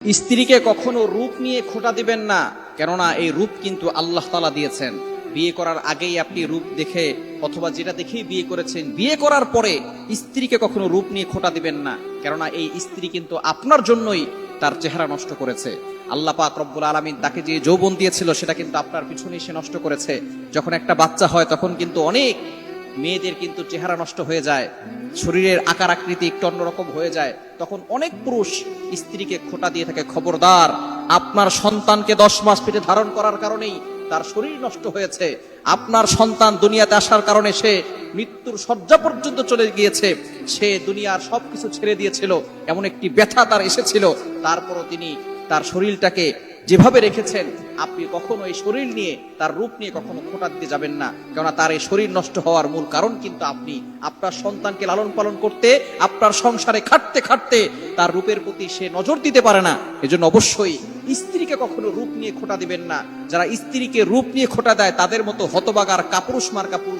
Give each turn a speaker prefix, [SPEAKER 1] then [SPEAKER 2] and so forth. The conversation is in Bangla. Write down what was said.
[SPEAKER 1] স্ত্রীকে কখনো রূপ নিয়ে খোঁটা দিবেন না, কেননা এই রূপ কিন্তু আল্লাহ তাআলা দিয়েছেন। বিয়ে করার আগেই আপনি রূপ দেখে অথবা যেটা দেখেই বিয়ে করেছেন, বিয়ে করার পরে স্ত্রীকে কখনো রূপ নিয়ে খোঁটা দিবেন না, কেননা এই স্ত্রী কিন্তু আপনার জন্যই তার চেহারা নষ্ট করেছে। আল্লাহ পাক রব্বুল আলামিন তাকে যে যৌবন দিয়েছিল সেটা কিন্তু আপনার পিছনেই সে নষ্ট করেছে। যখন একটা বাচ্চা হয় তখন কিন্তু অনেক মেয়েদের কিন্তু চেহারা নষ্ট হয়ে যায়, শরীরের আকার আকৃতি একটু অন্যরকম হয়ে যায়, তখন অনেক পুরুষ স্ত্রীকে খোঁটা দিয়ে থাকে। খবরদার, আপনার সন্তানকে 10 মাস পেটে ধারণ করার কারণেই তার শরীর নষ্ট হয়েছে। আপনার সন্তান দুনিয়াতে আসার কারণে সে মৃত্যুর শয্যা পর্যন্ত চলে গিয়েছে। সে দুনিয়ার সবকিছু ছেড়ে দিয়েছিল, এমন একটি ব্যথা তার এসেছিল, তারপরও তিনি তার শরীরটাকে যেভাবে রেখেছেন। আপনি কখনো এই শরীর নিয়ে, তার রূপ নিয়ে কখনো খোঁটা দিতে যাবেন না, কেননা তার এই শরীর নষ্ট হওয়ার মূল কারণ কিন্তু আপনি। আপনার সন্তানকে লালন পালন করতে, আপনার সংসারে খাটতে খাটতে তার রূপের প্রতি সে নজর দিতে পারে না। এজন্য অবশ্যই স্ত্রীকে কখনো রূপ নিয়ে খোঁটা দিবেন না। যারা স্ত্রীকে রূপ নিয়ে খোঁটা দেয় তাদের মতো হতবাগার কাপুরুষ মার্কা পুরুষ